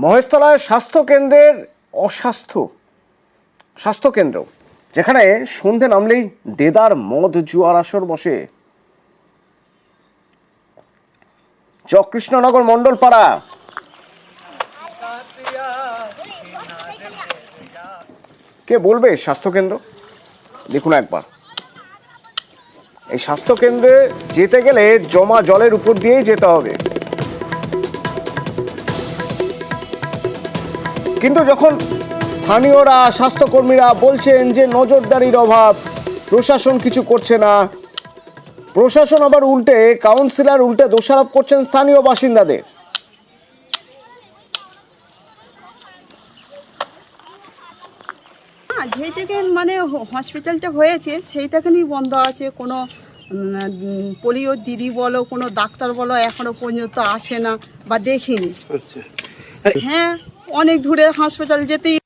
মহেশতলায় স্বাস্থ্যকেন্দ্রের স্বাস্থ্যকেন্দ্র, যেখানে সন্ধে নামলেই দেদার মদ জুয়ার আসর বসে। কৃষ্ণনগর মণ্ডলপাড়া। কে বলবে স্বাস্থ্যকেন্দ্র? দেখুন একবার, এই স্বাস্থ্যকেন্দ্রে যেতে গেলে জমা জলের উপর দিয়েই যেতে হবে। কিন্তু যখন স্থানীয়রা, স্বাস্থ্যকর্মীরা বলছেন যে নজরদারির অভাব, প্রশাসন কিছু করছে না, প্রশাসন আবার উল্টে, কাউন্সিলর উল্টে দোষারোপ করছেন স্থানীয় বাসিন্দাদের। যেই থেকে মানে হসপিটালটা হয়েছে সেই থেকেই বন্ধ আছে। কোনো পোলিও দিদি বলো, কোনো ডাক্তার বলো এখনো পর্যন্ত আসে না বা দেখিনি। হ্যাঁ, অনেক দূরে হসপিটাল যেতেই,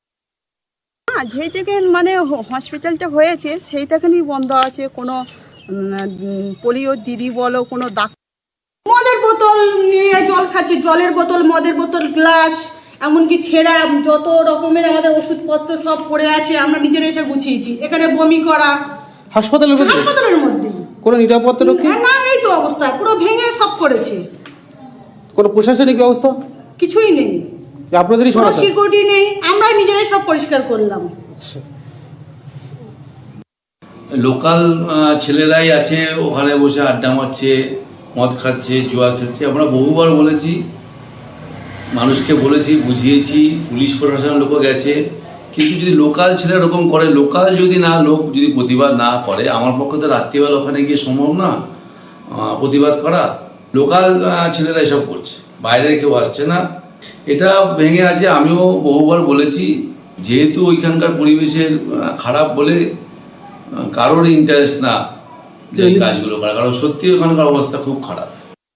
যেই থেকে মানে হসপিটালটা হয়েছে সেই থেকেই বন্ধ আছে। কোনো পোলিও দিদি বলো, কোনো ডাক্তার। মদের বোতল নিয়ে জল খাচ্ছে, জলের বোতল, মদের বোতল, গ্লাস, এমনকি ছেঁড়া যত রকমের আমাদের ওষুধপত্র সব পড়ে আছে, আমরা নিজেরা এসে গুছিয়েছি। এখানে বমি করা হাসপাতালের মধ্যেই কোনো নিরাপত্তা রক্ষী না, এই তো অবস্থা, পুরো ভেঙে সব করেছে। কোনো প্রশাসনিক ব্যবস্থা কিছুই নেই, আপনাদেরই কোনো সিকিউরিটি নেই, আমরা নিজেরাই সব পরিষ্কার করলাম। লোকাল ছেলেরাই আছে ওখানে বসে আড্ডা মারছে, মদ খাচ্ছে, জুয়া খেলছে। আমরা বহুবার বলেছি, মানুষকে বলেছি, বুঝিয়েছি, পুলিশ প্রশাসনের লোকও গেছে। কিন্তু যদি লোকাল ছেলে এরকম করে, লোকাল যদি লোক যদি প্রতিবাদ না করে, আমার পক্ষে তো রাত্রিবেলা ওখানে গিয়ে সম্ভব না প্রতিবাদ করা। লোকাল ছেলেরা এসব করছে, বাইরে কেউ আসছে না। এটা ভেঙে আছে। আমিও বহুবার বলেছি, যেহেতু ওইখানকার পরিবেশের খারাপ বলে কারোর ইন্টারেস্ট না যে কাজগুলো করা, কারণ সত্যি ওখানকার অবস্থা খুব খারাপ।